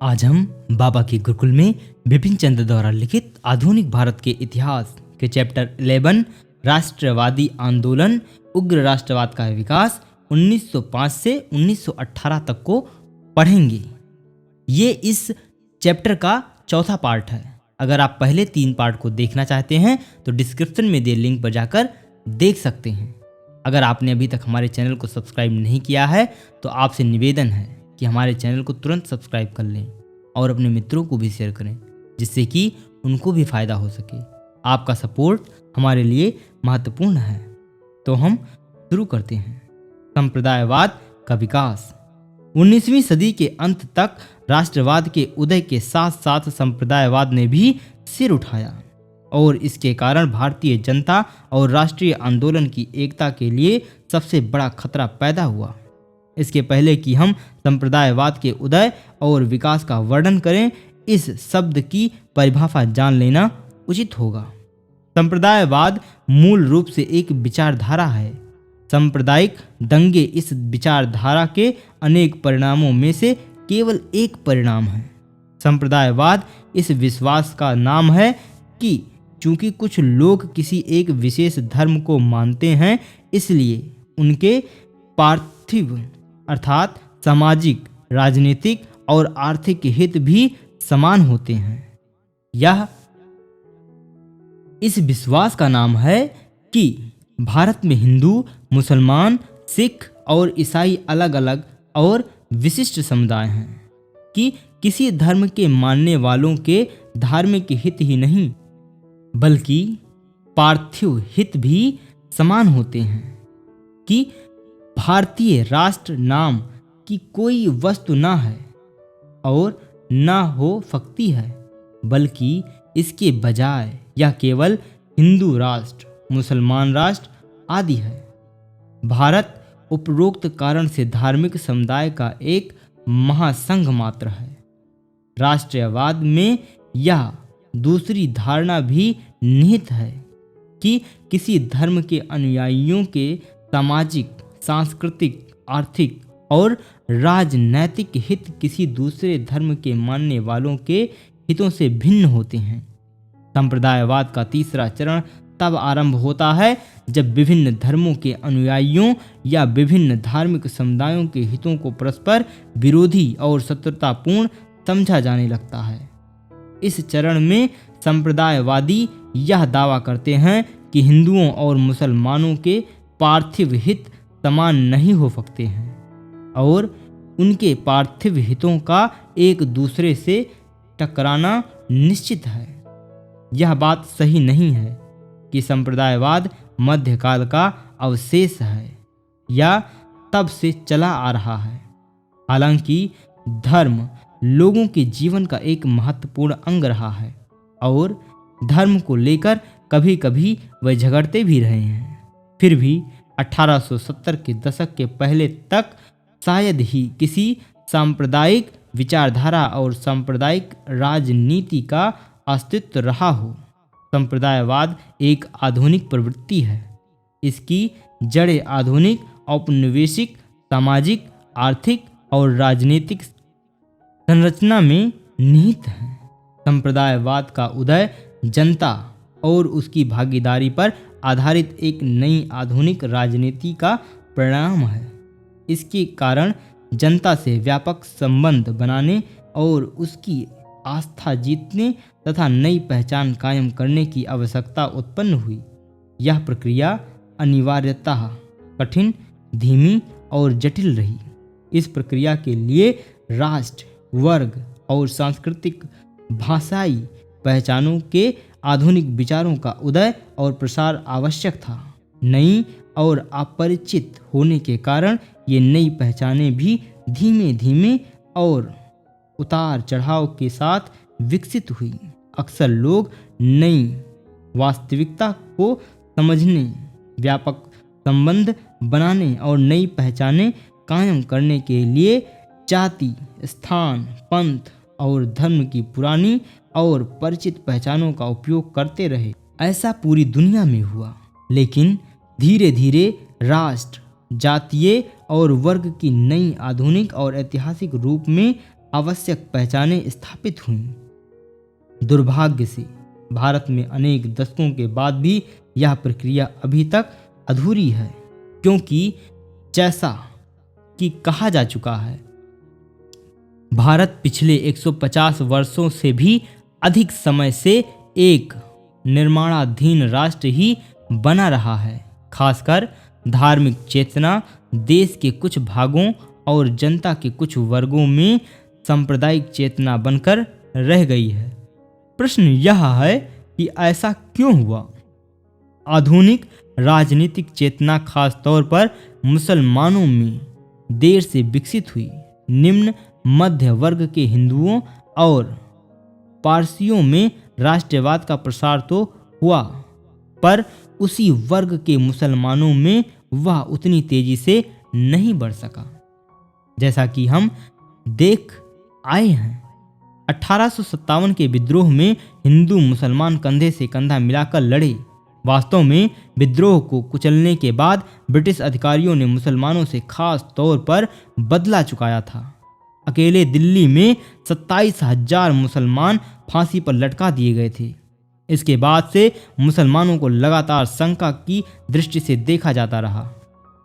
आज हम बाबा के गुरुकुल में बिपिन चंद्र द्वारा लिखित आधुनिक भारत के इतिहास के चैप्टर 11 राष्ट्रवादी आंदोलन उग्र राष्ट्रवाद का विकास 1905 से 1918 तक को पढ़ेंगे। ये इस चैप्टर का चौथा पार्ट है। अगर आप पहले 3 पार्ट को देखना चाहते हैं तो डिस्क्रिप्शन में दिए लिंक पर जाकर देख सकते हैं। अगर आपने अभी तक हमारे चैनल को सब्सक्राइब नहीं किया है तो आपसे निवेदन है कि हमारे चैनल को तुरंत सब्सक्राइब कर लें और अपने मित्रों को भी शेयर करें, जिससे कि उनको भी फायदा हो सके। आपका सपोर्ट हमारे लिए महत्वपूर्ण है। तो हम शुरू करते हैं। संप्रदायवाद का विकास। 19वीं सदी के अंत तक राष्ट्रवाद के उदय के साथ साथ संप्रदायवाद ने भी सिर उठाया और इसके कारण भारतीय जनता और राष्ट्रीय आंदोलन की एकता के लिए सबसे बड़ा खतरा पैदा हुआ। इसके पहले कि हम संप्रदायवाद के उदय और विकास का वर्णन करें, इस शब्द की परिभाषा जान लेना उचित होगा। संप्रदायवाद मूल रूप से एक विचारधारा है। सांप्रदायिक दंगे इस विचारधारा के अनेक परिणामों में से केवल एक परिणाम है। संप्रदायवाद इस विश्वास का नाम है कि चूंकि कुछ लोग किसी एक विशेष धर्म को मानते हैं, इसलिए उनके पार्थिव अर्थात सामाजिक, राजनीतिक और आर्थिक हित भी समान होते हैं। यह इस विश्वास का नाम है कि भारत में हिंदू, मुसलमान, सिख और ईसाई अलग अलग और विशिष्ट समुदाय हैं कि किसी धर्म के मानने वालों के धार्मिक हित ही नहीं बल्कि पार्थिव हित भी समान होते हैं कि भारतीय राष्ट्र नाम की कोई वस्तु ना है और ना हो सकती है, बल्कि इसके बजाय यह केवल हिंदू राष्ट्र, मुसलमान राष्ट्र आदि है। भारत उपरोक्त कारण से धार्मिक समुदाय का एक महासंघ मात्र है। राष्ट्रवाद में यह दूसरी धारणा भी निहित है कि किसी धर्म के अनुयायियों के सामाजिक, सांस्कृतिक, आर्थिक और राजनैतिक हित किसी दूसरे धर्म के मानने वालों के हितों से भिन्न होते हैं। संप्रदायवाद का तीसरा चरण तब आरंभ होता है जब विभिन्न धर्मों के अनुयायियों या विभिन्न धार्मिक समुदायों के हितों को परस्पर विरोधी और शत्रुतापूर्ण समझा जाने लगता है। इस चरण में संप्रदायवादी यह दावा करते हैं कि हिंदुओं और मुसलमानों के पार्थिव हित समान नहीं हो सकते हैं और उनके पार्थिव हितों का एक दूसरे से टकराना निश्चित है। यह बात सही नहीं है कि संप्रदायवाद मध्यकाल का अवशेष है या तब से चला आ रहा है। हालांकि धर्म लोगों के जीवन का एक महत्वपूर्ण अंग रहा है और धर्म को लेकर कभी कभी वे झगड़ते भी रहे हैं। फिर भी 1870 के दशक के पहले तक शायद ही किसी सांप्रदायिक विचारधारा और सांप्रदायिक राजनीति का अस्तित्व रहा हो। संप्रदायवाद एक आधुनिक प्रवृत्ति है। इसकी जड़ें आधुनिक औपनिवेशिक, सामाजिक, आर्थिक और राजनीतिक संरचना में निहित है। संप्रदायवाद का उदय जनता और उसकी भागीदारी पर आधारित एक नई आधुनिक राजनीति का परिणाम है। इसके कारण जनता से व्यापक संबंध बनाने और उसकी आस्था जीतने तथा नई पहचान कायम करने की आवश्यकता उत्पन्न हुई। यह प्रक्रिया अनिवार्यतः कठिन, धीमी और जटिल रही। इस प्रक्रिया के लिए राष्ट्र, वर्ग और सांस्कृतिक भाषाई पहचानों के आधुनिक विचारों का उदय और प्रसार आवश्यक था। नई और अपरिचित होने के कारण ये नई पहचानें भी धीमे धीमे और उतार चढ़ाव के साथ विकसित हुई। अक्सर लोग नई वास्तविकता को समझने, व्यापक संबंध बनाने और नई पहचानें कायम करने के लिए जाति, स्थान, पंथ और धर्म की पुरानी और परिचित पहचानों का उपयोग करते रहे। ऐसा पूरी दुनिया में हुआ, लेकिन धीरे धीरे राष्ट्र, जातीय और वर्ग की नई आधुनिक और ऐतिहासिक रूप में आवश्यक पहचानें स्थापित हुईं। दुर्भाग्य से भारत में अनेक दशकों के बाद भी यह प्रक्रिया अभी तक अधूरी है, क्योंकि जैसा कि कहा जा चुका है, भारत पिछले 150 वर्षों से भी अधिक समय से एक निर्माणाधीन राष्ट्र ही बना रहा है। खासकर धार्मिक चेतना देश के कुछ भागों और जनता के कुछ वर्गों में सांप्रदायिक चेतना बनकर रह गई है। प्रश्न यह है कि ऐसा क्यों हुआ? आधुनिक राजनीतिक चेतना खास तौर पर मुसलमानों में देर से विकसित हुई। निम्न मध्य वर्ग के हिंदुओं और पारसियों में राष्ट्रवाद का प्रसार तो हुआ, पर उसी वर्ग के मुसलमानों में वह उतनी तेजी से नहीं बढ़ सका जैसा कि हम देख आए हैं। 1857 के विद्रोह में हिंदू मुसलमान कंधे से कंधा मिलाकर लड़े। वास्तव में विद्रोह को कुचलने के बाद ब्रिटिश अधिकारियों ने मुसलमानों से खास तौर पर बदला चुकाया था। अकेले दिल्ली में 27,000 मुसलमान फांसी पर लटका दिए गए थे। इसके बाद से मुसलमानों को लगातार शंका की दृष्टि से देखा जाता रहा,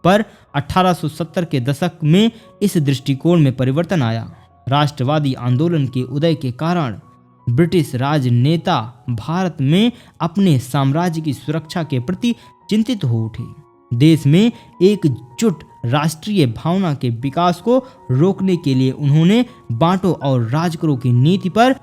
पर 1870 के दशक में इस दृष्टिकोण में परिवर्तन आया। राष्ट्रवादी आंदोलन के उदय के कारण ब्रिटिश राजनेता भारत में अपने साम्राज्य की सुरक्षा के प्रति चिंतित हो उठे। देश में एकजुट राष्ट्रीय भावना के विकास को रोकने के लिए उन्होंने बांटो और राज करो की नीति पर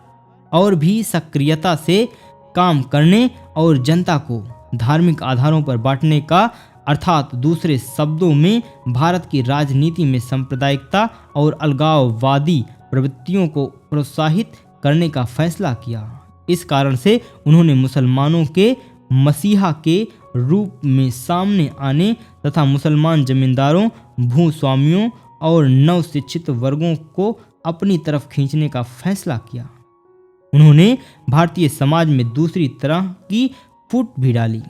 और भी सक्रियता से काम करने और जनता को धार्मिक आधारों पर बांटने का, अर्थात दूसरे शब्दों में भारत की राजनीति में सांप्रदायिकता और अलगाववादी प्रवृत्तियों को प्रोत्साहित करने का फैसला किया। इस कारण से उन्होंने मुसलमानों के मसीहा के रूप में सामने आने तथा मुसलमान जमींदारों, भूस्वामियों और नवशिक्षित वर्गों को अपनी तरफ खींचने का फैसला किया। उन्होंने भारतीय समाज में दूसरी तरह की फूट भी डाली।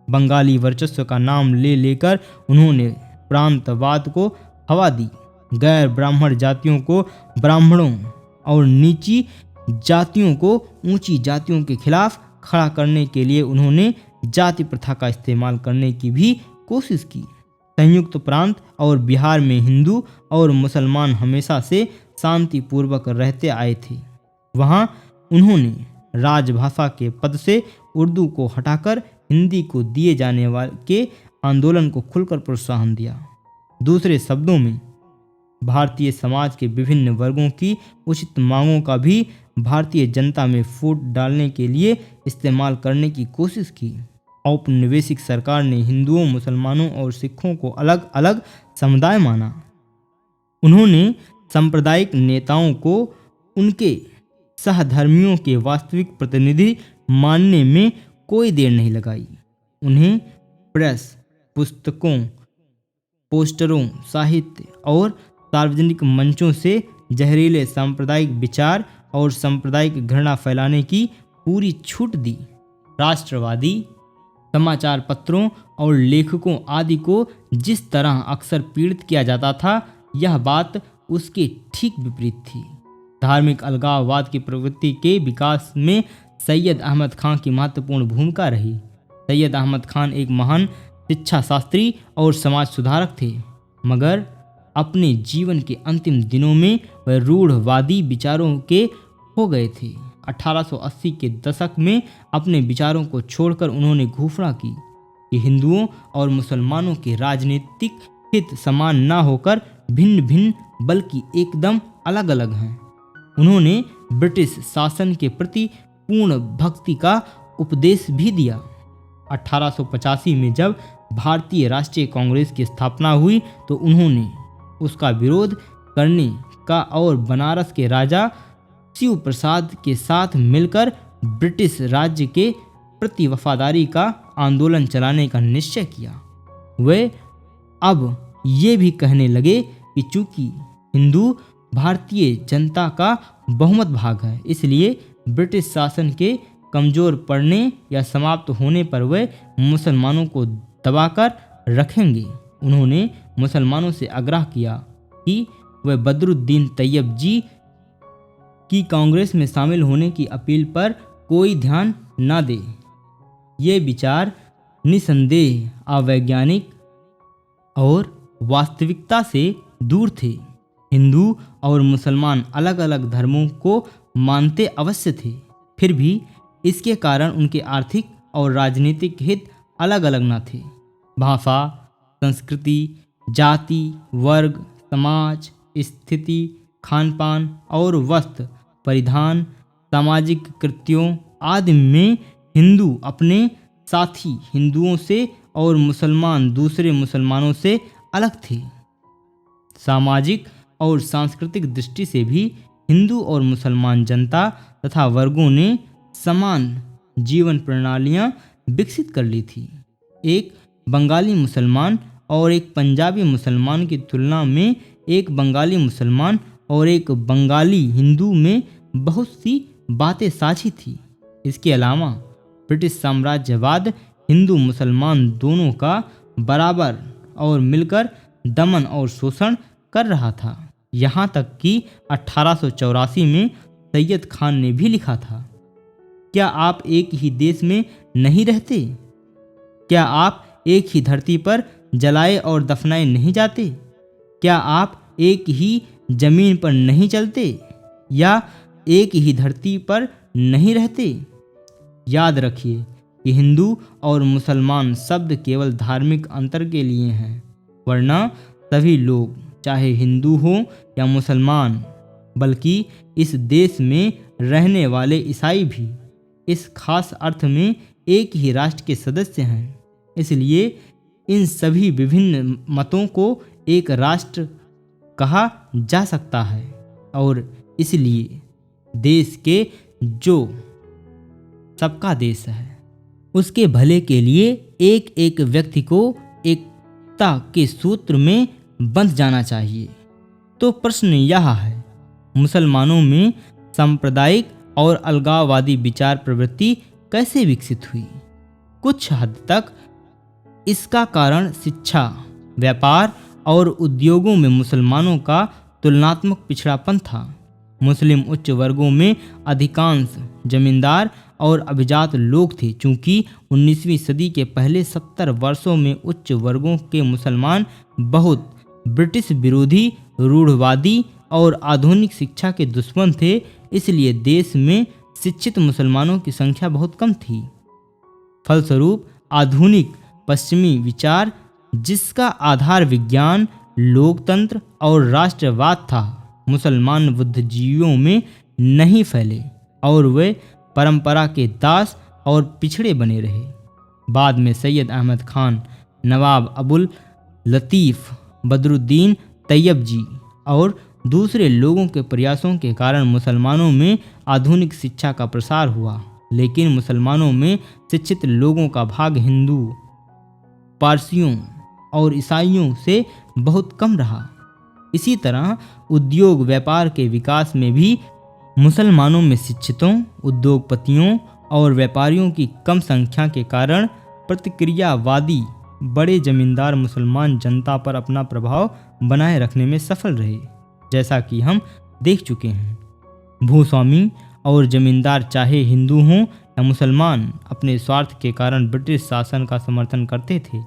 बंगाली वर्चस्व का नाम ले लेकर उन्होंने प्रांतवाद को हवा दी। गैर ब्राह्मण जातियों को ब्राह्मणों और नीची जातियों को ऊंची जातियों के खिलाफ खड़ा करने के लिए उन्होंने जाति प्रथा का इस्तेमाल करने की भी कोशिश की। संयुक्त प्रांत और बिहार में हिंदू और मुसलमान हमेशा से शांतिपूर्वक रहते आए थे। वहाँ उन्होंने राजभाषा के पद से उर्दू को हटाकर हिंदी को दिए जाने वाले के आंदोलन को खुलकर प्रोत्साहन दिया। दूसरे शब्दों में भारतीय समाज के विभिन्न वर्गों की उचित मांगों का भी भारतीय जनता में फूट डालने के लिए इस्तेमाल करने की कोशिश की। औपनिवेशिक सरकार ने हिंदुओं, मुसलमानों और सिखों को अलग अलग समुदाय माना। उन्होंने सांप्रदायिक नेताओं को उनके सहधर्मियों के वास्तविक प्रतिनिधि मानने में कोई देर नहीं लगाई। उन्हें प्रेस, पुस्तकों, पोस्टरों, साहित्य और सार्वजनिक मंचों से जहरीले सांप्रदायिक विचार और सांप्रदायिक घृणा फैलाने की पूरी छूट दी। राष्ट्रवादी समाचार पत्रों और लेखकों आदि को जिस तरह अक्सर पीड़ित किया जाता था, यह बात उसके ठीक विपरीत थी। धार्मिक अलगाववाद की प्रवृत्ति के विकास में सैयद अहमद खान की महत्वपूर्ण भूमिका रही। सैयद अहमद खान एक महान शिक्षा शास्त्री और समाज सुधारक थे, मगर अपने जीवन के अंतिम दिनों में वह रूढ़वादी विचारों के हो गए थे। 1880 के दशक में अपने विचारों को छोड़कर उन्होंने घोषणा की कि हिंदुओं और मुसलमानों के राजनीतिक हित समान न होकर भिन्न भिन्न बल्कि एकदम अलग अलग हैं। उन्होंने ब्रिटिश शासन के प्रति पूर्ण भक्ति का उपदेश भी दिया। 1885 में जब भारतीय राष्ट्रीय कांग्रेस की स्थापना हुई तो उन्होंने उसका विरोध करने का और बनारस के राजा शिव प्रसाद के साथ मिलकर ब्रिटिश राज्य के प्रति वफादारी का आंदोलन चलाने का निश्चय किया। वे अब ये भी कहने लगे कि चूंकि हिंदू भारतीय जनता का बहुमत भाग है, इसलिए ब्रिटिश शासन के कमजोर पड़ने या समाप्त होने पर वे मुसलमानों को दबाकर रखेंगे। उन्होंने मुसलमानों से आग्रह किया कि वे बदरुद्दीन तैयब जी कि कांग्रेस में शामिल होने की अपील पर कोई ध्यान न दे। ये विचार निसंदेह अवैज्ञानिक और वास्तविकता से दूर थे। हिंदू और मुसलमान अलग अलग धर्मों को मानते अवश्य थे, फिर भी इसके कारण उनके आर्थिक और राजनीतिक हित अलग अलग न थे। भाषा, संस्कृति, जाति, वर्ग, समाज स्थिति, खान पान और वस्त्र परिधान, सामाजिक कृत्यों आदि में हिंदू अपने साथी हिंदुओं से और मुसलमान दूसरे मुसलमानों से अलग थे। सामाजिक और सांस्कृतिक दृष्टि से भी हिंदू और मुसलमान जनता तथा वर्गों ने समान जीवन प्रणालियां विकसित कर ली थी। एक बंगाली मुसलमान और एक पंजाबी मुसलमान की तुलना में एक बंगाली मुसलमान और एक बंगाली हिंदू में बहुत सी बातें साझी थी। इसके अलावा ब्रिटिश साम्राज्यवाद हिंदू मुसलमान दोनों का बराबर और मिलकर दमन और शोषण कर रहा था। यहाँ तक कि 1884 में सैयद खान ने भी लिखा था, क्या आप एक ही देश में नहीं रहते? क्या आप एक ही धरती पर जलाए और दफनाए नहीं जाते? क्या आप एक ही जमीन पर नहीं चलते या एक ही धरती पर नहीं रहते? याद रखिए कि हिंदू और मुसलमान शब्द केवल धार्मिक अंतर के लिए हैं, वरना सभी लोग चाहे हिंदू हो या मुसलमान, बल्कि इस देश में रहने वाले ईसाई भी इस खास अर्थ में एक ही राष्ट्र के सदस्य हैं। इसलिए इन सभी विभिन्न मतों को एक राष्ट्र कहा जा सकता है और इसलिए देश के जो सबका देश है उसके भले के लिए एक एक व्यक्ति को एकता के सूत्र में बंध जाना चाहिए। तो प्रश्न यह है, मुसलमानों में सांप्रदायिक और अलगाववादी विचार प्रवृत्ति कैसे विकसित हुई? कुछ हद तक इसका कारण शिक्षा, व्यापार और उद्योगों में मुसलमानों का तुलनात्मक पिछड़ापन था। मुस्लिम उच्च वर्गों में अधिकांश जमींदार और अभिजात लोग थे। चूंकि 19वीं सदी के पहले 70 वर्षों में उच्च वर्गों के मुसलमान बहुत ब्रिटिश विरोधी, रूढ़वादी और आधुनिक शिक्षा के दुश्मन थे, इसलिए देश में शिक्षित मुसलमानों की संख्या बहुत कम थी। फलस्वरूप आधुनिक पश्चिमी विचार, जिसका आधार विज्ञान, लोकतंत्र और राष्ट्रवाद था, मुसलमान बुद्धिजीवियों में नहीं फैले और वे परंपरा के दास और पिछड़े बने रहे। बाद में सैयद अहमद खान, नवाब अबुल लतीफ़ बदरुद्दीन तैयब जी और दूसरे लोगों के प्रयासों के कारण मुसलमानों में आधुनिक शिक्षा का प्रसार हुआ, लेकिन मुसलमानों में शिक्षित लोगों का भाग हिंदू, पारसियों और ईसाइयों से बहुत कम रहा। इसी तरह उद्योग व्यापार के विकास में भी मुसलमानों में शिक्षितों, उद्योगपतियों और व्यापारियों की कम संख्या के कारण प्रतिक्रियावादी बड़े जमींदार मुसलमान जनता पर अपना प्रभाव बनाए रखने में सफल रहे, जैसा कि हम देख चुके हैं। भूस्वामी और जमींदार चाहे हिंदू हों या मुसलमान अपने स्वार्थ के कारण ब्रिटिश शासन का समर्थन करते थे,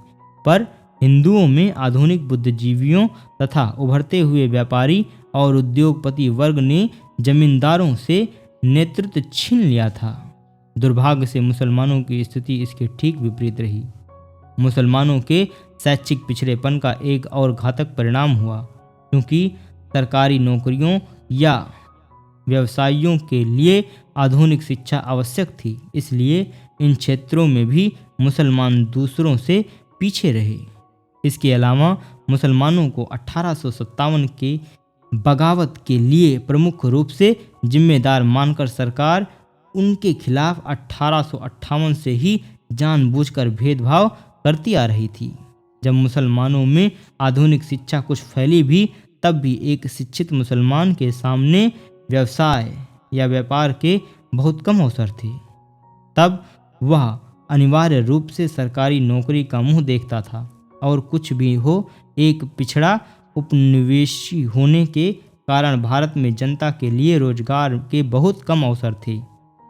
पर हिंदुओं में आधुनिक बुद्धिजीवियों तथा उभरते हुए व्यापारी और उद्योगपति वर्ग ने जमींदारों से नेतृत्व छीन लिया था। दुर्भाग्य से मुसलमानों की स्थिति इसके ठीक विपरीत रही। मुसलमानों के शैक्षिक पिछड़ेपन का एक और घातक परिणाम हुआ, क्योंकि सरकारी नौकरियों या व्यवसायों के लिए आधुनिक शिक्षा आवश्यक थी, इसलिए इन क्षेत्रों में भी मुसलमान दूसरों से पीछे रहे। इसके अलावा मुसलमानों को 1857 के बगावत के लिए प्रमुख रूप से जिम्मेदार मानकर सरकार उनके खिलाफ 1858 से ही जानबूझकर भेदभाव करती आ रही थी। जब मुसलमानों में आधुनिक शिक्षा कुछ फैली भी, तब भी एक शिक्षित मुसलमान के सामने व्यवसाय या व्यापार के बहुत कम अवसर थे। तब वह अनिवार्य रूप से सरकारी नौकरी का मुंह देखता था और कुछ भी हो एक पिछड़ा उपनिवेशी होने के कारण भारत में जनता के लिए रोजगार के बहुत कम अवसर थे।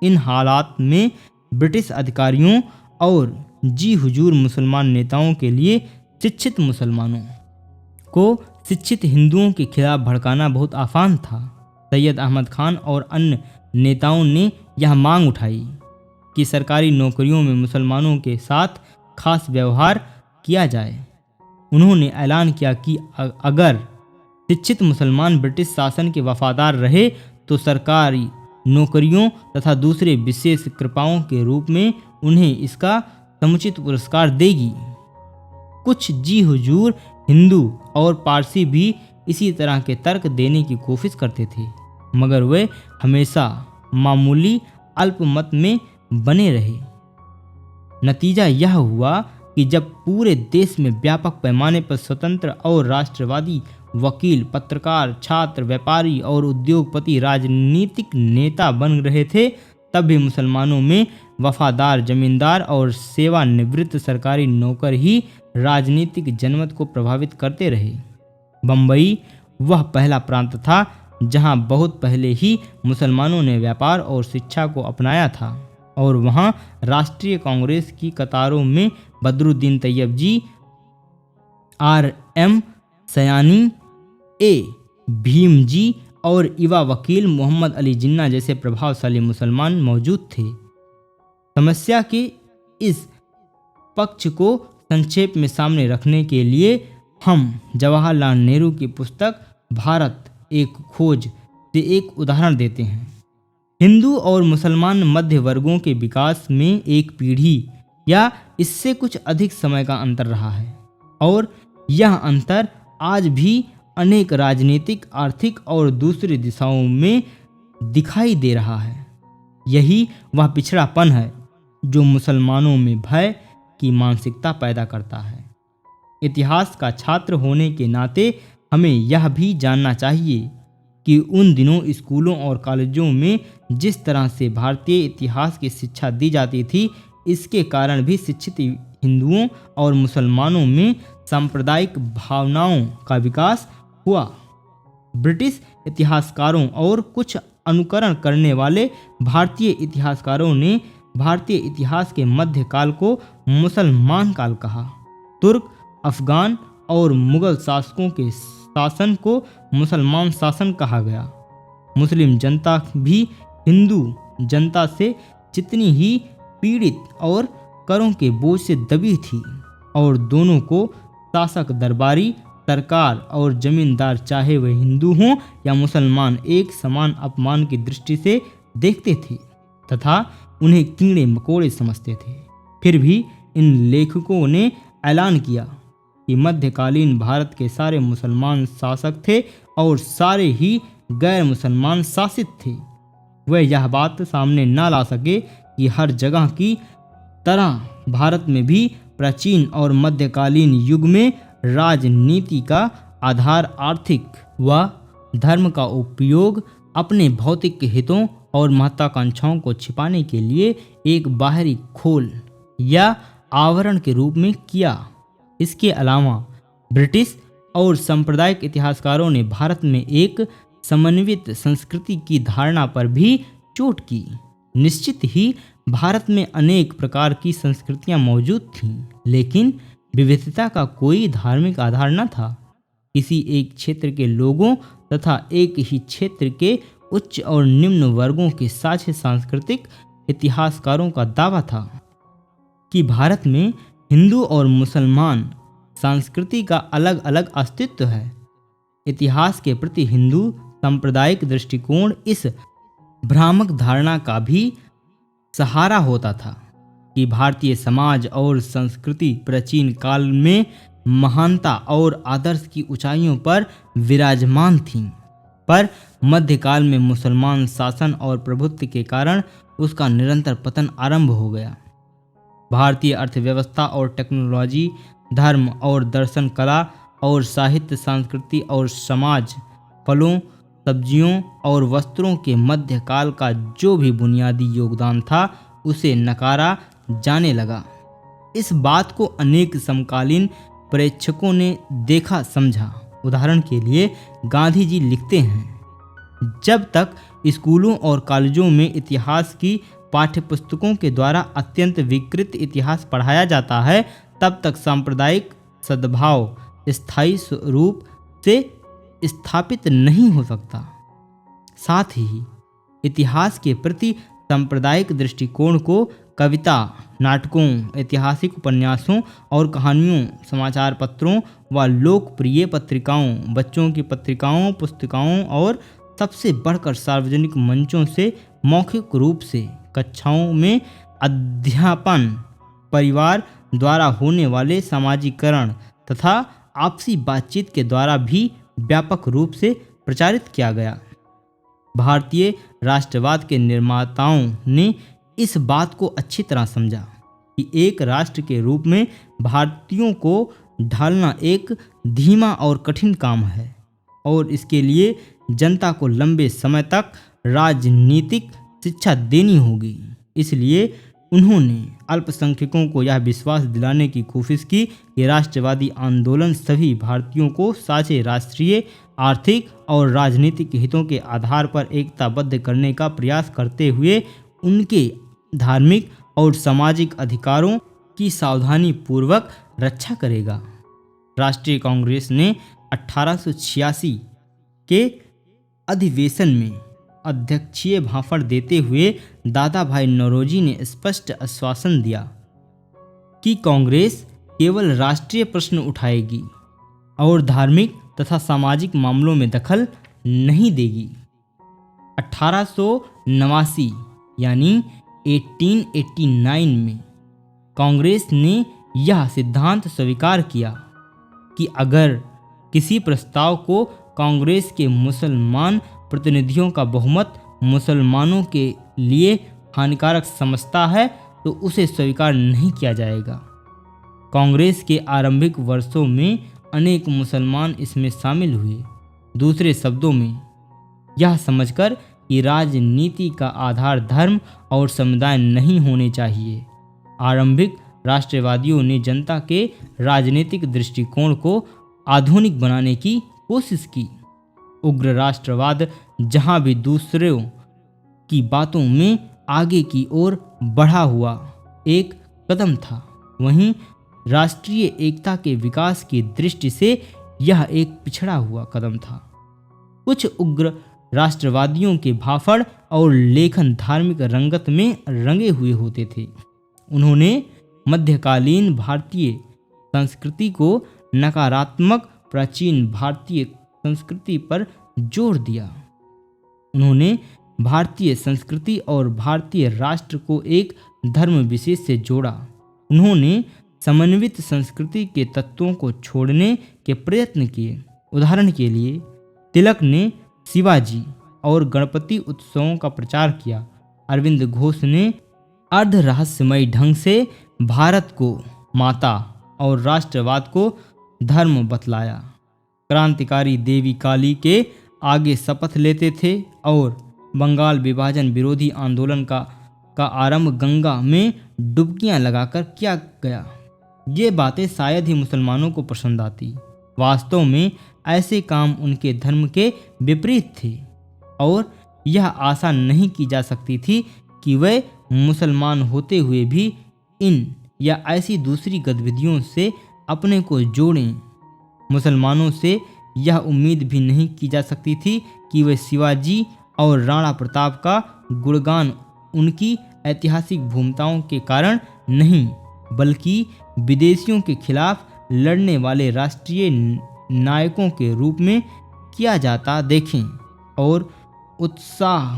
इन हालात में ब्रिटिश अधिकारियों और जी हुजूर मुसलमान नेताओं के लिए शिक्षित मुसलमानों को शिक्षित हिंदुओं के खिलाफ भड़काना बहुत आसान था। सैयद अहमद खान और अन्य नेताओं ने यह मांग उठाई कि सरकारी नौकरियों में मुसलमानों के साथ खास व्यवहार किया जाए। उन्होंने ऐलान किया कि अगर शिक्षित मुसलमान ब्रिटिश शासन के वफादार रहे तो सरकारी नौकरियों तथा दूसरे विशेष कृपाओं के रूप में उन्हें इसका समुचित पुरस्कार देगी। कुछ जी हुजूर हिंदू और पारसी भी इसी तरह के तर्क देने की कोशिश करते थे, मगर वे हमेशा मामूली अल्पमत में बने रहे। नतीजा यह हुआ कि जब पूरे देश में व्यापक पैमाने पर स्वतंत्र और राष्ट्रवादी वकील, पत्रकार, छात्र, व्यापारी और उद्योगपति राजनीतिक नेता बन रहे थे, तब भी मुसलमानों में वफादार जमींदार और सेवानिवृत्त सरकारी नौकर ही राजनीतिक जनमत को प्रभावित करते रहे। बम्बई वह पहला प्रांत था जहां बहुत पहले ही मुसलमानों ने व्यापार और शिक्षा को अपनाया था और वहां राष्ट्रीय कांग्रेस की कतारों में बदरुद्दीन तैयब जी, R.M. Sayani, A. Bhim ji और युवा वकील मोहम्मद अली जिन्ना जैसे प्रभावशाली मुसलमान मौजूद थे। समस्या के इस पक्ष को संक्षेप में सामने रखने के लिए हम जवाहरलाल नेहरू की पुस्तक भारत एक खोज से एक उदाहरण देते हैं। हिंदू और मुसलमान मध्य वर्गों के विकास में एक पीढ़ी या इससे कुछ अधिक समय का अंतर रहा है और यह अंतर आज भी अनेक राजनीतिक, आर्थिक और दूसरी दिशाओं में दिखाई दे रहा है। यही वह पिछड़ापन है जो मुसलमानों में भय की मानसिकता पैदा करता है। इतिहास का छात्र होने के नाते हमें यह भी जानना चाहिए कि उन दिनों स्कूलों और कॉलेजों में जिस तरह से भारतीय इतिहास की शिक्षा दी जाती थी, इसके कारण भी शिक्षित हिंदुओं और मुसलमानों में सांप्रदायिक भावनाओं का विकास हुआ। ब्रिटिश इतिहासकारों और कुछ अनुकरण करने वाले भारतीय इतिहासकारों ने भारतीय इतिहास के मध्यकाल को मुसलमान काल कहा। तुर्क, अफगान और मुगल शासकों के शासन को मुसलमान शासन कहा गया। मुस्लिम जनता भी हिंदू जनता से जितनी ही पीड़ित और करों के बोझ से दबी थी और दोनों को शासक, दरबारी सरकार और जमींदार, चाहे वे हिंदू हों या मुसलमान, एक समान अपमान की दृष्टि से देखते थे तथा उन्हें कीड़े मकोड़े समझते थे। फिर भी इन लेखकों ने ऐलान किया कि मध्यकालीन भारत के सारे मुसलमान शासक थे और सारे ही गैर मुसलमान शासित थे। वे यह बात सामने न ला सके कि हर जगह की तरह भारत में भी प्राचीन और मध्यकालीन युग में राजनीति का आधार आर्थिक व धर्म का उपयोग अपने भौतिक हितों और महत्वाकांक्षाओं को छिपाने के लिए एक बाहरी खोल या आवरण के रूप में किया। इसके अलावा ब्रिटिश और सांप्रदायिक इतिहासकारों ने भारत में एक समन्वित संस्कृति की धारणा पर भी चोट की। निश्चित ही भारत में अनेक प्रकार की संस्कृतियां मौजूद थीं, लेकिन विविधता का कोई धार्मिक आधार न था। किसी एक क्षेत्र के लोगों तथा एक ही क्षेत्र के उच्च और निम्न वर्गों के साझे सांस्कृतिक इतिहासकारों का दावा था कि भारत में हिंदू और मुसलमान संस्कृति का अलग अलग अस्तित्व है। इतिहास के प्रति हिंदू सांप्रदायिक दृष्टिकोण इस भ्रामक धारणा का भी सहारा होता था कि भारतीय समाज और संस्कृति प्राचीन काल में महानता और आदर्श की ऊंचाइयों पर विराजमान थीं, पर मध्यकाल में मुसलमान शासन और प्रभुत्व के कारण उसका निरंतर पतन आरंभ हो गया। भारतीय अर्थव्यवस्था और टेक्नोलॉजी, धर्म और दर्शन, कला और साहित्य, संस्कृति और समाज, फलों, सब्जियों और वस्त्रों के मध्यकाल का जो भी बुनियादी योगदान था उसे नकारा जाने लगा। इस बात को अनेक समकालीन प्रेक्षकों ने देखा समझा उदाहरण के लिए गांधी जी लिखते हैं, जब तक स्कूलों और कॉलेजों में इतिहास की पाठ्यपुस्तकों के द्वारा अत्यंत विकृत इतिहास पढ़ाया जाता है, तब तक सांप्रदायिक सद्भाव स्थायी रूप से स्थापित नहीं हो सकता। साथ ही इतिहास के प्रति सांप्रदायिक दृष्टिकोण को कविता, नाटकों, ऐतिहासिक उपन्यासों और कहानियों, समाचार पत्रों व लोकप्रिय पत्रिकाओं, बच्चों की पत्रिकाओं, पुस्तिकाओं और सबसे बढ़कर सार्वजनिक मंचों से मौखिक रूप से कक्षाओं में अध्यापन, परिवार द्वारा होने वाले सामाजिकरण तथा आपसी बातचीत के द्वारा भी व्यापक रूप से प्रचारित किया गया। भारतीय राष्ट्रवाद के निर्माताओं ने इस बात को अच्छी तरह समझा कि एक राष्ट्र के रूप में भारतीयों को ढालना एक धीमा और कठिन काम है और इसके लिए जनता को लंबे समय तक राजनीतिक शिक्षा देनी होगी। इसलिए उन्होंने अल्पसंख्यकों को यह विश्वास दिलाने की कोशिश की कि राष्ट्रवादी आंदोलन सभी भारतीयों को साझे राष्ट्रीय, आर्थिक और राजनीतिक हितों के आधार पर एकताबद्ध करने का प्रयास करते हुए उनके धार्मिक और सामाजिक अधिकारों की सावधानी पूर्वक रक्षा करेगा। राष्ट्रीय कांग्रेस ने 1886 के अधिवेशन में अध्यक्षीय भाषण देते हुए दादा भाई नौरोजी ने स्पष्ट आश्वासन दिया कि कांग्रेस केवल राष्ट्रीय प्रश्न उठाएगी और धार्मिक तथा सामाजिक मामलों में दखल नहीं देगी। 1889 यानी 1889 में कांग्रेस ने यह सिद्धांत स्वीकार किया कि अगर किसी प्रस्ताव को कांग्रेस के मुसलमान प्रतिनिधियों का बहुमत मुसलमानों के लिए हानिकारक समझता है तो उसे स्वीकार नहीं किया जाएगा। कांग्रेस के आरंभिक वर्षों में अनेक मुसलमान इसमें शामिल हुए। दूसरे शब्दों में, यह समझकर कि राजनीति का आधार धर्म और समुदाय नहीं होने चाहिए, आरंभिक राष्ट्रवादियों ने जनता के राजनीतिक दृष्टिकोण को आधुनिक बनाने की कोशिश की। उग्र राष्ट्रवाद जहां भी दूसरों की बातों में आगे की ओर बढ़ा हुआ एक कदम था, वहीं राष्ट्रीय एकता के विकास की दृष्टि से यह एक पिछड़ा हुआ कदम था। कुछ उग्र राष्ट्रवादियों के भाषण और लेखन धार्मिक रंगत में रंगे हुए होते थे। उन्होंने मध्यकालीन भारतीय संस्कृति को नकारात्मक प्राचीन भारतीय संस्कृति पर जोर दिया। उन्होंने भारतीय संस्कृति और भारतीय राष्ट्र को एक धर्म विशेष से जोड़ा। उन्होंने समन्वित संस्कृति के तत्वों को छोड़ने के प्रयत्न किए। उदाहरण के लिए तिलक ने शिवाजी और गणपति उत्सवों का प्रचार किया। अरविंद घोष ने अर्ध रहस्यमयी ढंग से भारत को माता और राष्ट्रवाद को धर्म बतलाया। क्रांतिकारी देवी काली के आगे शपथ लेते थे और बंगाल विभाजन विरोधी आंदोलन का आरंभ गंगा में डुबकियां लगाकर किया गया। ये बातें शायद ही मुसलमानों को पसंद आती। वास्तव में ऐसे काम उनके धर्म के विपरीत थे और यह आशा नहीं की जा सकती थी कि वे मुसलमान होते हुए भी इन या ऐसी दूसरी गतिविधियों से अपने को जोड़ें। मुसलमानों से यह उम्मीद भी नहीं की जा सकती थी कि वे शिवाजी और राणा प्रताप का गुणगान उनकी ऐतिहासिक भूमिकाओं के कारण नहीं, बल्कि विदेशियों के खिलाफ लड़ने वाले राष्ट्रीय नायकों के रूप में किया जाता देखें और उत्साह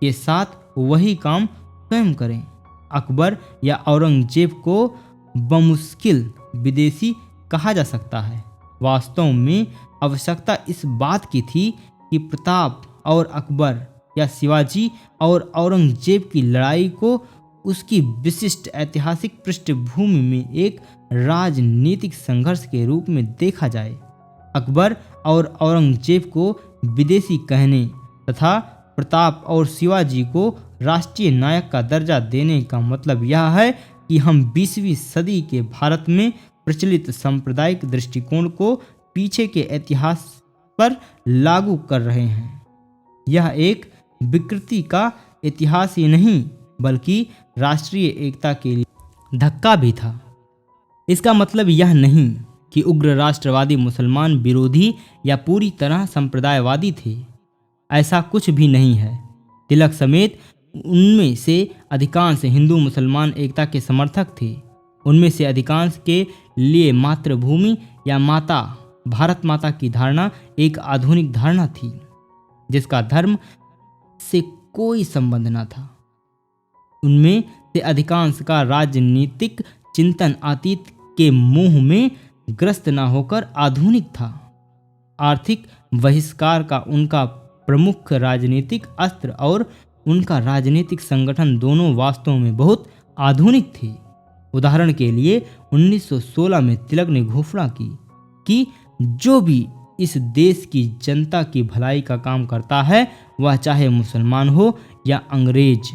के साथ वही काम स्वयं करें। अकबर या औरंगजेब को बमुश्किल विदेशी कहा जा सकता है। वास्तव में आवश्यकता इस बात की थी कि प्रताप और अकबर या शिवाजी और औरंगजेब की लड़ाई को उसकी विशिष्ट ऐतिहासिक पृष्ठभूमि में एक राजनीतिक संघर्ष के रूप में देखा जाए। अकबर और औरंगजेब को विदेशी कहने तथा प्रताप और शिवाजी को राष्ट्रीय नायक का दर्जा देने का मतलब यह है कि हम 20वीं सदी के भारत में प्रचलित सांप्रदायिक दृष्टिकोण को पीछे के इतिहास पर लागू कर रहे हैं। यह एक विकृति का इतिहास ही नहीं बल्कि राष्ट्रीय एकता के लिए धक्का भी था। इसका मतलब यह नहीं कि उग्र राष्ट्रवादी मुसलमान विरोधी या पूरी तरह संप्रदायवादी थे। ऐसा कुछ भी नहीं है। तिलक समेत उनमें से अधिकांश हिंदू मुसलमान एकता के समर्थक थे। उनमें से अधिकांश के लिए मातृभूमि या माता भारत माता की धारणा एक आधुनिक धारणा थी जिसका धर्म से कोई संबंध न था। उनमें से अधिकांश का राजनीतिक चिंतन अतीत के मोह में ग्रस्त न होकर आधुनिक था। आर्थिक बहिष्कार का उनका प्रमुख राजनीतिक अस्त्र और उनका राजनीतिक संगठन दोनों वास्तव में बहुत आधुनिक थे। उदाहरण के लिए 1916 में तिलक ने घोषणा की कि जो भी इस देश की जनता की भलाई का काम करता है वह चाहे मुसलमान हो या अंग्रेज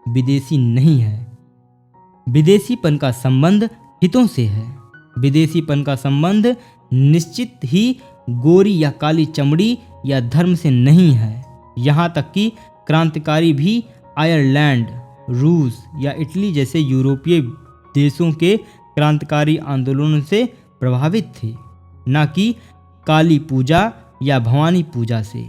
विदेशी नहीं है। विदेशीपन का संबंध हितों से है। विदेशीपन का संबंध निश्चित ही गोरी या काली चमड़ी या धर्म से नहीं है। यहाँ तक कि क्रांतिकारी भी आयरलैंड, रूस या इटली जैसे यूरोपीय देशों के क्रांतिकारी आंदोलनों से प्रभावित थे, न कि काली पूजा या भवानी पूजा से।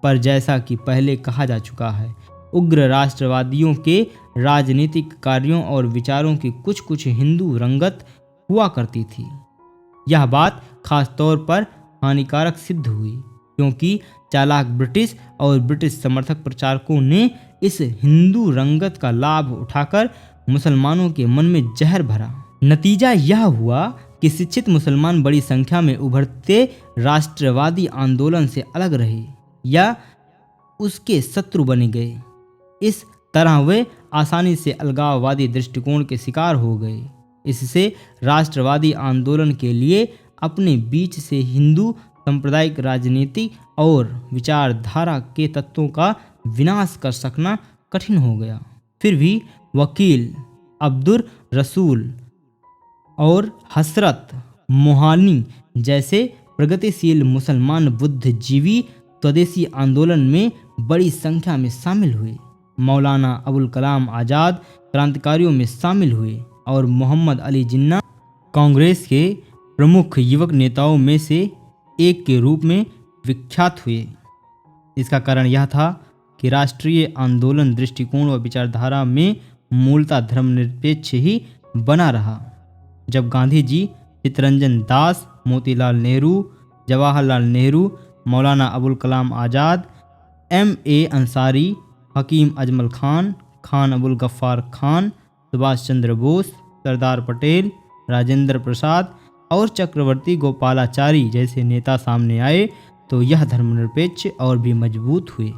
पर जैसा कि पहले कहा जा चुका है, उग्र राष्ट्रवादियों के राजनीतिक कार्यों और विचारों की कुछ कुछ हिंदू रंगत हुआ करती थी। यह बात खास तौर पर हानिकारक सिद्ध हुई क्योंकि चालाक ब्रिटिश और ब्रिटिश समर्थक प्रचारकों ने इस हिंदू रंगत का लाभ उठाकर मुसलमानों के मन में जहर भरा। नतीजा यह हुआ कि शिक्षित मुसलमान बड़ी संख्या में उभरते राष्ट्रवादी आंदोलन से अलग रहे या उसके शत्रु बने गए। इस तरह वे आसानी से अलगाववादी दृष्टिकोण के शिकार हो गए। इससे राष्ट्रवादी आंदोलन के लिए अपने बीच से हिंदू सांप्रदायिक राजनीति और विचारधारा के तत्वों का विनाश कर सकना कठिन हो गया। फिर भी वकील अब्दुर रसूल और हसरत मोहानी जैसे प्रगतिशील मुसलमान बुद्धिजीवी स्वदेशी आंदोलन में बड़ी संख्या में शामिल हुए। मौलाना अबुल कलाम आज़ाद क्रांतिकारियों में शामिल हुए और मोहम्मद अली जिन्ना कांग्रेस के प्रमुख युवक नेताओं में से एक के रूप में विख्यात हुए। इसका कारण यह था कि राष्ट्रीय आंदोलन दृष्टिकोण व विचारधारा में मूलतः धर्मनिरपेक्ष ही बना रहा। जब गांधी जी, चित्तरंजन दास, मोतीलाल नेहरू, जवाहरलाल नेहरू, मौलाना अबुल कलाम आज़ाद, M.A. अंसारी, हकीम अजमल खान, खान अबुल गफ्फार खान, सुभाष चंद्र बोस, सरदार पटेल, राजेंद्र प्रसाद और चक्रवर्ती गोपालाचारी जैसे नेता सामने आए तो यह धर्मनिरपेक्ष और भी मजबूत हुए।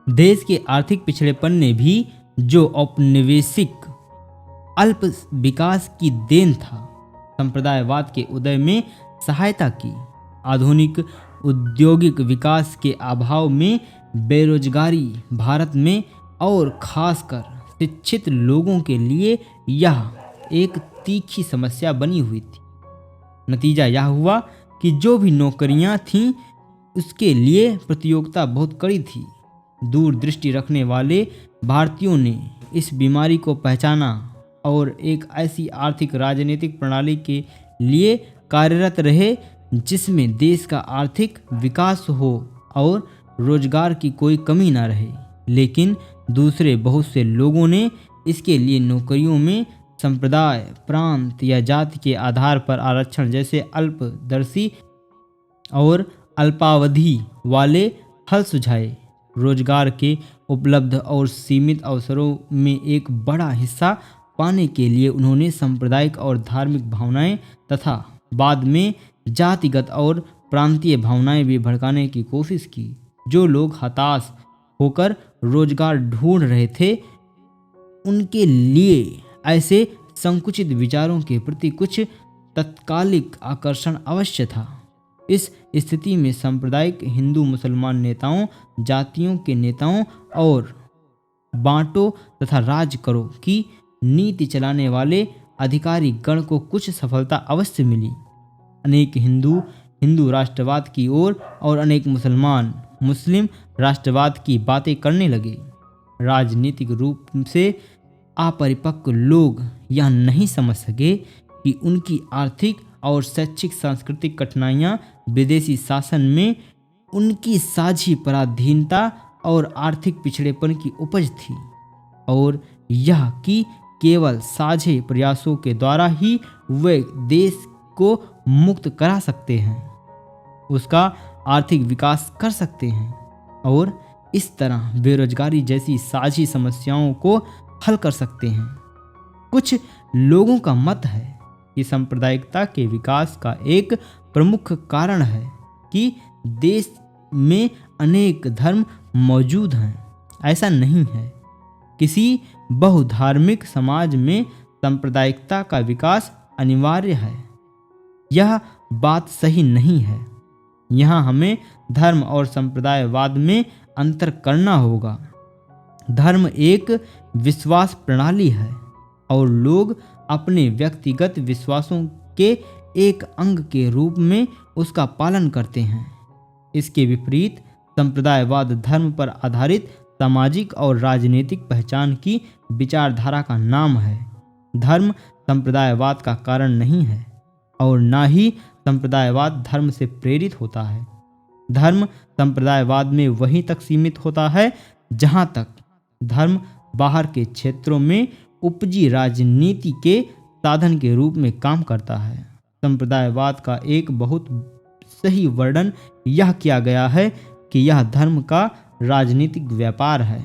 देश के आर्थिक पिछड़ेपन ने भी, जो औपनिवेशिक अल्प विकास की देन था, संप्रदायवाद के उदय में सहायता की। आधुनिक औद्योगिक विकास के अभाव में बेरोजगारी भारत में और खासकर शिक्षित लोगों के लिए यह एक तीखी समस्या बनी हुई थी। नतीजा यह हुआ कि जो भी नौकरियां थीं उसके लिए प्रतियोगिता बहुत कड़ी थी। दूरदृष्टि रखने वाले भारतीयों ने इस बीमारी को पहचाना और एक ऐसी आर्थिक राजनीतिक प्रणाली के लिए कार्यरत रहे जिसमें देश का आर्थिक विकास हो और रोजगार की कोई कमी न रहे। लेकिन दूसरे बहुत से लोगों ने इसके लिए नौकरियों में संप्रदाय, प्रांत या जाति के आधार पर आरक्षण जैसे अल्पदर्शी और अल्पावधि वाले हल सुझाए। रोजगार के उपलब्ध और सीमित अवसरों में एक बड़ा हिस्सा पाने के लिए उन्होंने सांप्रदायिक और धार्मिक भावनाएं तथा बाद में जातिगत और प्रांतीय भावनाएं भी भड़काने की कोशिश की। जो लोग हताश होकर रोजगार ढूंढ रहे थे उनके लिए ऐसे संकुचित विचारों के प्रति कुछ तत्कालिक आकर्षण अवश्य था। इस स्थिति में सांप्रदायिक हिंदू मुसलमान नेताओं, जातियों के नेताओं और बांटो तथा राज करो की नीति चलाने वाले अधिकारी गण को कुछ सफलता अवश्य मिली। अनेक हिंदू हिंदू राष्ट्रवाद की ओर और अनेक मुसलमान मुस्लिम राष्ट्रवाद की बातें करने लगे। राजनीतिक रूप से अपरिपक्व लोग यह नहीं समझ सके कि उनकी आर्थिक और शैक्षिक सांस्कृतिक कठिनाइयाँ विदेशी शासन में उनकी साझी पराधीनता और आर्थिक पिछड़ेपन की उपज थी, और यह कि केवल साझे प्रयासों के द्वारा ही वे देश को मुक्त करा सकते हैं, उसका आर्थिक विकास कर सकते हैं और इस तरह बेरोजगारी जैसी साझी समस्याओं को हल कर सकते हैं। कुछ लोगों का मत है कि सांप्रदायिकता के विकास का एक प्रमुख कारण है कि देश में अनेक धर्म मौजूद हैं। ऐसा नहीं है। किसी बहुधार्मिक समाज में सांप्रदायिकता का विकास अनिवार्य है। यह बात सही नहीं है। यहाँ हमें धर्म और संप्रदायवाद में अंतर करना होगा। धर्म एक विश्वास प्रणाली है और लोग अपने व्यक्तिगत विश्वासों के एक अंग के रूप में उसका पालन करते हैं। इसके विपरीत संप्रदायवाद धर्म पर आधारित सामाजिक और राजनीतिक पहचान की विचारधारा का नाम है। धर्म संप्रदायवाद का कारण नहीं है और ना ही संप्रदायवाद धर्म से प्रेरित होता है। धर्म संप्रदायवाद में वहीं तक सीमित होता है जहाँ तक धर्म बाहर के क्षेत्रों में उपजी राजनीति के साधन के रूप में काम करता है। संप्रदायवाद का एक बहुत सही वर्णन यह किया गया है कि यह धर्म का राजनीतिक व्यापार है।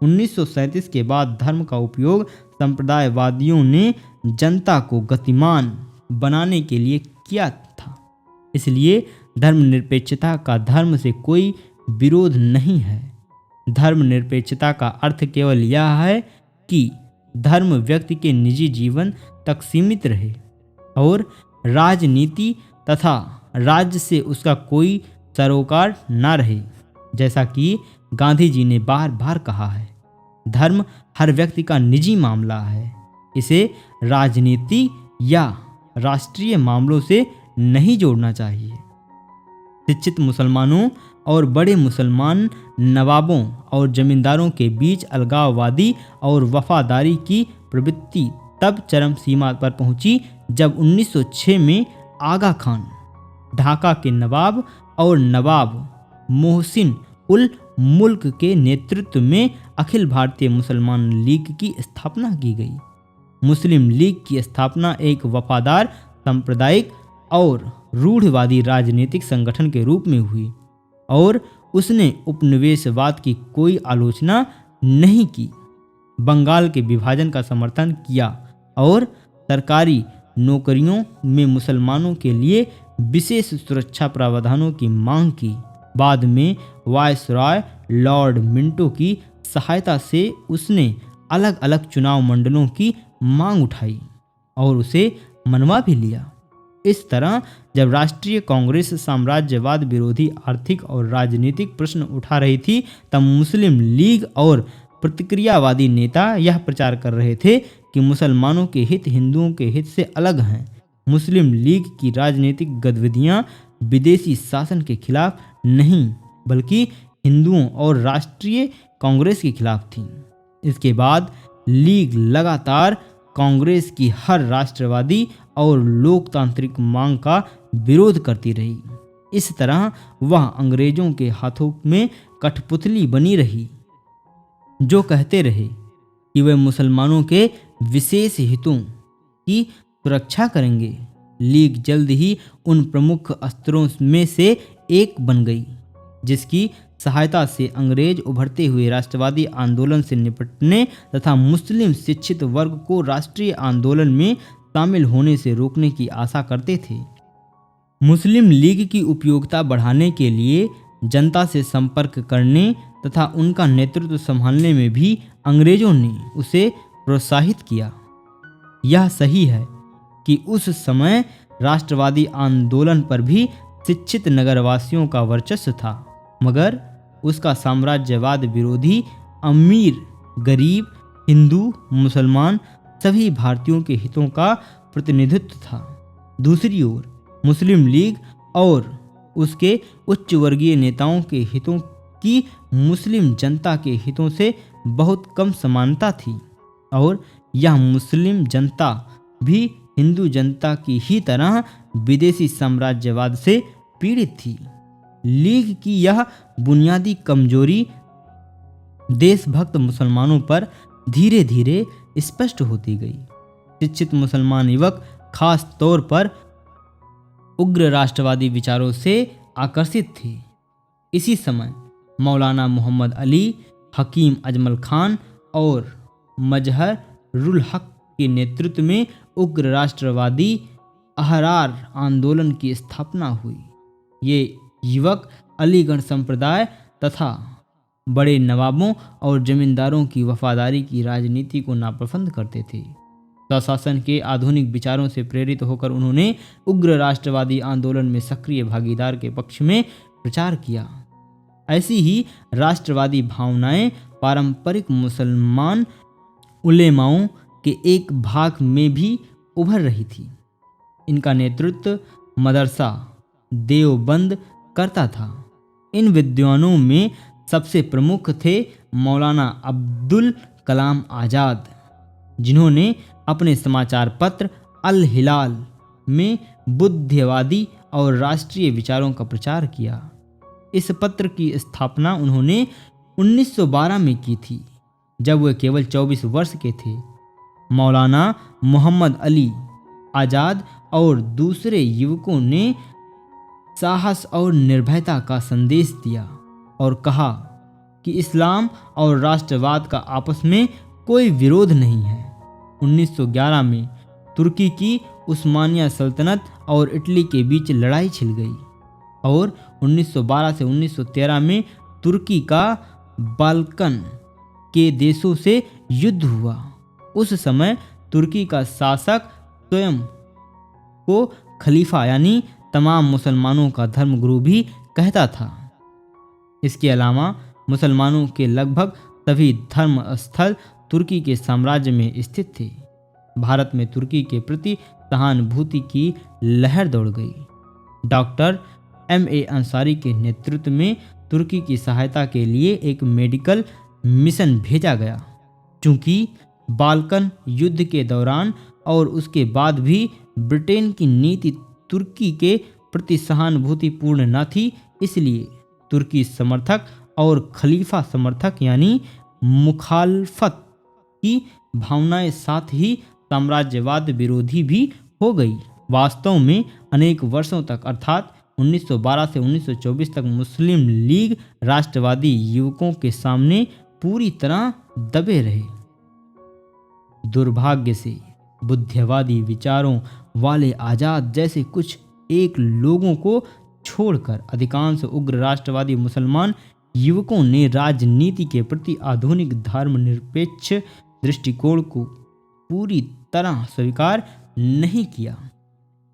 1937 के बाद धर्म का उपयोग संप्रदायवादियों ने जनता को गतिमान बनाने के लिए किया था। इसलिए धर्मनिरपेक्षता का धर्म से कोई विरोध नहीं है। धर्मनिरपेक्षता का अर्थ केवल यह है कि धर्म व्यक्ति के निजी जीवन तक सीमित रहे और राजनीति तथा राज्य से उसका कोई सरोकार न रहे। जैसा कि गांधी जी ने बार बार कहा है, धर्म हर व्यक्ति का निजी मामला है। इसे राजनीति या राष्ट्रीय मामलों से नहीं जोड़ना चाहिए। शिक्षित मुसलमानों और बड़े मुसलमान नवाबों और जमींदारों के बीच अलगाववादी और वफादारी की प्रवृत्ति तब चरम सीमा पर पहुंची जब 1906 में आगा खान ढाका के नवाब और नवाब मोहसिन उल मुल्क के नेतृत्व में अखिल भारतीय मुसलमान लीग की स्थापना की गई। मुस्लिम लीग की स्थापना एक वफादार सांप्रदायिक और रूढ़िवादी राजनीतिक संगठन के रूप में हुई और उसने उपनिवेशवाद की कोई आलोचना नहीं की, बंगाल के विभाजन का समर्थन किया और सरकारी नौकरियों में मुसलमानों के लिए विशेष सुरक्षा प्रावधानों की मांग की। बाद में वायसराय लॉर्ड मिंटो की सहायता से उसने अलग अलग चुनाव मंडलों की मांग उठाई और उसे मनवा भी लिया। इस तरह जब राष्ट्रीय कांग्रेस साम्राज्यवाद विरोधी आर्थिक और राजनीतिक प्रश्न उठा रही थी, तब मुस्लिम लीग और प्रतिक्रियावादी नेता यह प्रचार कर रहे थे कि मुसलमानों के हित हिंदुओं के हित से अलग हैं। मुस्लिम लीग की राजनीतिक गतिविधियां विदेशी शासन के खिलाफ नहीं बल्कि हिंदुओं और राष्ट्रीय कांग्रेस के खिलाफ थीं। इसके बाद लीग लगातार कांग्रेस की हर राष्ट्रवादी और लोकतांत्रिक मांग का विरोध करती रही। इस तरह वह अंग्रेजों के हाथों में कठपुतली बनी रही, जो कहते रहे कि वे मुसलमानों के विशेष हितों की सुरक्षा करेंगे। लीग जल्द ही उन प्रमुख अस्त्रों में से एक बन गई जिसकी सहायता से अंग्रेज उभरते हुए राष्ट्रवादी आंदोलन से निपटने तथा मुस्लिम शिक्षित वर्ग को राष्ट्रीय आंदोलन में शामिल होने से रोकने की आशा करते थे। मुस्लिम लीग की उपयोगिता बढ़ाने के लिए जनता से संपर्क करने तथा उनका नेतृत्व संभालने में भी अंग्रेजों ने उसे प्रोत्साहित किया। यह सही है कि उस समय राष्ट्रवादी आंदोलन पर भी शिक्षित नगरवासियों का वर्चस्व था, मगर उसका साम्राज्यवाद विरोधी अमीर गरीब हिंदू मुसलमान सभी भारतीयों के हितों का प्रतिनिधित्व था। दूसरी ओर मुस्लिम लीग और उसके उच्च वर्गीय नेताओं के हितों की मुस्लिम जनता के हितों से बहुत कम समानता थी और यह मुस्लिम जनता भी हिंदू जनता की ही तरह विदेशी साम्राज्यवाद से पीड़ित थी। लीग की यह बुनियादी कमजोरी देशभक्त मुसलमानों पर धीरे धीरे स्पष्ट होती गई। शिक्षित मुसलमान युवक खास तौर पर उग्र राष्ट्रवादी विचारों से आकर्षित थे। इसी समय मौलाना मोहम्मद अली, हकीम अजमल खान और मजहरुल हक के नेतृत्व में उग्र राष्ट्रवादी अहरार आंदोलन की स्थापना हुई। ये युवक अलीगढ़ संप्रदाय तथा बड़े नवाबों और जमींदारों की वफादारी की राजनीति को नापसंद करते थे। स्वशासन के आधुनिक विचारों से प्रेरित होकर उन्होंने उग्र राष्ट्रवादी आंदोलन में सक्रिय भागीदार के पक्ष में प्रचार किया। ऐसी ही राष्ट्रवादी भावनाएं पारंपरिक मुसलमान उलेमाओं के एक भाग में भी उभर रही थी। इनका नेतृत्व मदरसा देवबंद करता था। इन विद्वानों में सबसे प्रमुख थे मौलाना अब्दुल कलाम आज़ाद, जिन्होंने अपने समाचार पत्र अल हिलाल में बुद्धिवादी और राष्ट्रीय विचारों का प्रचार किया। इस पत्र की स्थापना उन्होंने 1912 में की थी, जब वे केवल 24 वर्ष के थे। मौलाना मोहम्मद अली आज़ाद और दूसरे युवकों ने साहस और निर्भयता का संदेश दिया और कहा कि इस्लाम और राष्ट्रवाद का आपस में कोई विरोध नहीं है। 1911 में तुर्की की उस्मानिया सल्तनत और इटली के बीच लड़ाई छिड़ गई और 1912 से 1913 में तुर्की का बाल्कन के देशों से युद्ध हुआ। उस समय तुर्की का शासक स्वयं को खलीफा यानी तमाम मुसलमानों का धर्मगुरु भी कहता था। इसके अलावा मुसलमानों के लगभग सभी धर्म स्थल तुर्की के साम्राज्य में स्थित थे। भारत में तुर्की के प्रति सहानुभूति की लहर दौड़ गई। Doctor M.A. अंसारी के नेतृत्व में तुर्की की सहायता के लिए एक मेडिकल मिशन भेजा गया। चूंकि बाल्कन युद्ध के दौरान और उसके बाद भी ब्रिटेन की नीति तुर्की के प्रति सहानुभूतिपूर्ण न थी, इसलिए तुर्की समर्थक और खलीफा समर्थक यानी मुखालफत की भावनाएं साथ ही साम्राज्यवाद विरोधी भी हो गई। वास्तव में अनेक वर्षों तक अर्थात 1912 से 1924 तक मुस्लिम लीग राष्ट्रवादी युवकों के सामने पूरी तरह दबे रहे। दुर्भाग्य से बुद्धिवादी विचारों वाले आज़ाद जैसे कुछ एक लोगों को छोड़कर अधिकांश उग्र राष्ट्रवादी मुसलमान युवकों ने राजनीति के प्रति आधुनिक धर्मनिरपेक्ष दृष्टिकोण को पूरी तरह स्वीकार नहीं किया।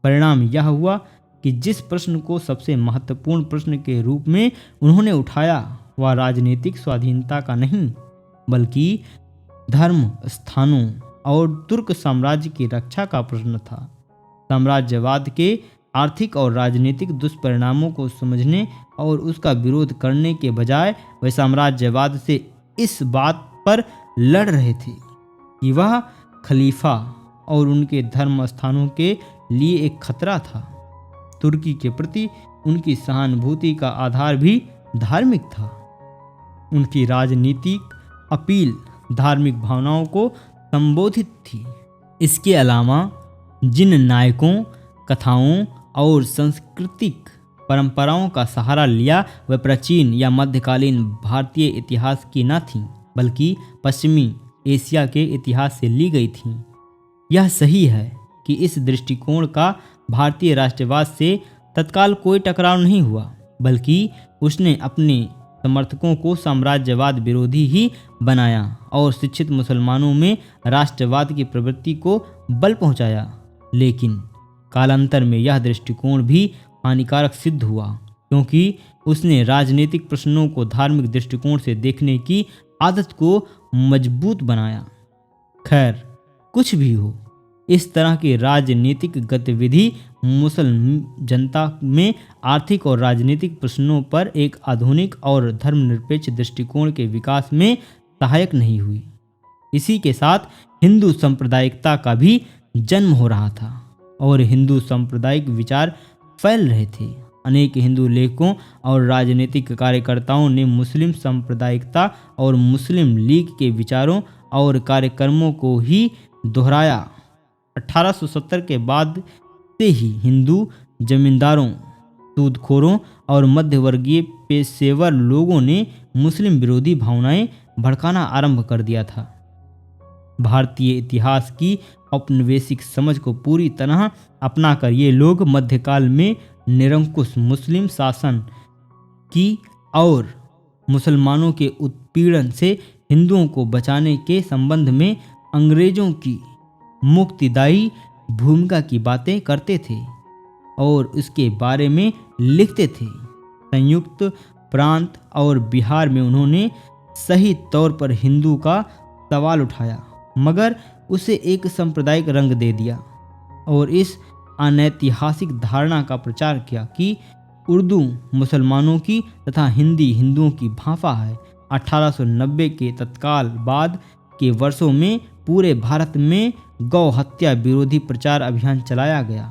परिणाम यह हुआ कि जिस प्रश्न को सबसे महत्वपूर्ण प्रश्न के रूप में उन्होंने उठाया वह राजनीतिक स्वाधीनता का नहीं, बल्कि धर्म स्थानों और तुर्क साम्राज्य की रक्षा का प्रश्न था। साम्राज्यवाद के आर्थिक और राजनीतिक दुष्परिणामों को समझने और उसका विरोध करने के बजाय वे साम्राज्यवाद से इस बात पर लड़ रहे थे कि वह खलीफा और उनके धर्म स्थानों के लिए एक खतरा था। तुर्की के प्रति उनकी सहानुभूति का आधार भी धार्मिक था। उनकी राजनीतिक अपील धार्मिक भावनाओं को संबोधित थी। इसके अलावा जिन नायकों, कथाओं और सांस्कृतिक परंपराओं का सहारा लिया वह प्राचीन या मध्यकालीन भारतीय इतिहास की न थीं, बल्कि पश्चिमी एशिया के इतिहास से ली गई थीं। यह सही है कि इस दृष्टिकोण का भारतीय राष्ट्रवाद से तत्काल कोई टकराव नहीं हुआ, बल्कि उसने अपने समर्थकों को साम्राज्यवाद विरोधी ही बनाया और शिक्षित मुसलमानों में राष्ट्रवाद की प्रवृत्ति को बल पहुंचाया। लेकिन कालांतर में यह दृष्टिकोण भी हानिकारक सिद्ध हुआ, क्योंकि उसने राजनीतिक प्रश्नों को धार्मिक दृष्टिकोण से देखने की आदत को मजबूत बनाया। खैर, कुछ भी हो, इस तरह की राजनीतिक गतिविधि मुस्लिम जनता में आर्थिक और राजनीतिक प्रश्नों पर एक आधुनिक और धर्मनिरपेक्ष दृष्टिकोण के विकास में सहायक नहीं हुई। इसी के साथ हिंदू सांप्रदायिकता का भी जन्म हो रहा था और हिंदू सांप्रदायिक विचार फैल रहे थे। अनेक हिंदू लेखकों और राजनीतिक कार्यकर्ताओं ने मुस्लिम सांप्रदायिकता और मुस्लिम लीग के विचारों और कार्यक्रमों को ही दोहराया। 1870 के बाद से ही हिंदू जमींदारों, सूदखोरों और मध्यवर्गीय पेशेवर लोगों ने मुस्लिम विरोधी भावनाएं भड़काना आरंभ कर दिया था। भारतीय इतिहास की औपनिवेशिक समझ को पूरी तरह अपनाकर ये लोग मध्यकाल में निरंकुश मुस्लिम शासन की और मुसलमानों के उत्पीड़न से हिंदुओं को बचाने के संबंध में अंग्रेजों की मुक्तिदायी भूमिका की बातें करते थे और उसके बारे में लिखते थे। संयुक्त प्रांत और बिहार में उन्होंने सही तौर पर हिंदू का सवाल उठाया, मगर उसे एक सांप्रदायिक रंग दे दिया और इस अनैतिहासिक धारणा का प्रचार किया कि उर्दू मुसलमानों की तथा हिंदी हिंदुओं की भाषा है। 1890 के तत्काल बाद के वर्षों में पूरे भारत में गौ हत्या विरोधी प्रचार अभियान चलाया गया।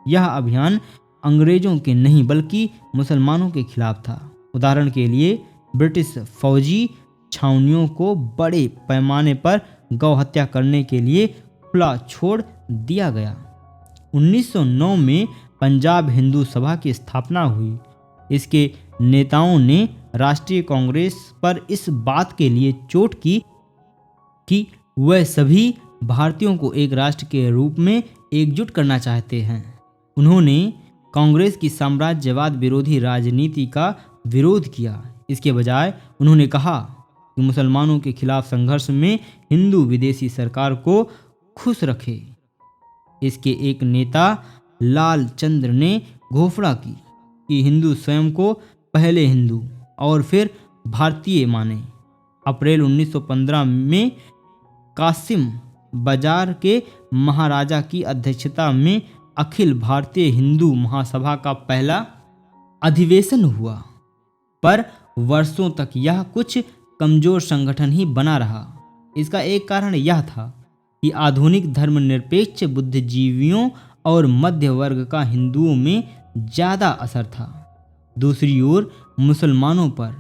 यह अभियान अंग्रेजों के नहीं बल्कि मुसलमानों के खिलाफ था। उदाहरण के लिए ब्रिटिश फौजी छावनियों को बड़े पैमाने पर गौ हत्या करने के लिए खुला छोड़ दिया गया। 1909 में पंजाब हिंदू सभा की स्थापना हुई। इसके नेताओं ने राष्ट्रीय कांग्रेस पर इस बात के लिए चोट की कि वह सभी भारतीयों को एक राष्ट्र के रूप में एकजुट करना चाहते हैं। उन्होंने कांग्रेस की साम्राज्यवाद विरोधी राजनीति का विरोध किया। इसके बजाय उन्होंने कहा कि मुसलमानों के खिलाफ संघर्ष में हिंदू विदेशी सरकार को खुश रखे। इसके एक नेता लाल चंद्र ने घोषणा की कि हिंदू स्वयं को पहले हिंदू और फिर भारतीय माने। अप्रैल 1915 में कासिम बाजार के महाराजा की अध्यक्षता में अखिल भारतीय हिंदू महासभा का पहला अधिवेशन हुआ, पर वर्षों तक यह कुछ कमजोर संगठन ही बना रहा। इसका एक कारण यह था कि आधुनिक धर्मनिरपेक्ष बुद्धिजीवियों और मध्य वर्ग का हिंदुओं में ज़्यादा असर था। दूसरी ओर मुसलमानों पर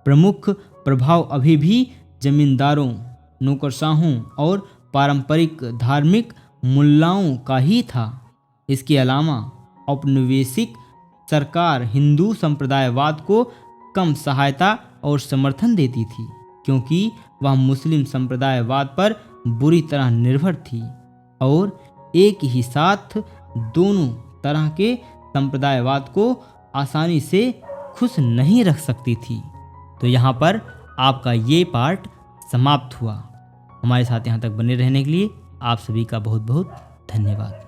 प्रमुख प्रभाव अभी भी जमींदारों, नौकरशाहों और पारंपरिक धार्मिक मुल्लाओं का ही था। इसके अलावा औपनिवेशिक सरकार हिंदू संप्रदायवाद को कम सहायता और समर्थन देती थी, क्योंकि वह मुस्लिम संप्रदायवाद पर बुरी तरह निर्भर थी और एक ही साथ दोनों तरह के संप्रदायवाद को आसानी से खुश नहीं रख सकती थी। तो यहाँ पर आपका ये पार्ट समाप्त हुआ। हमारे साथ यहाँ तक बने रहने के लिए आप सभी का बहुत बहुत धन्यवाद।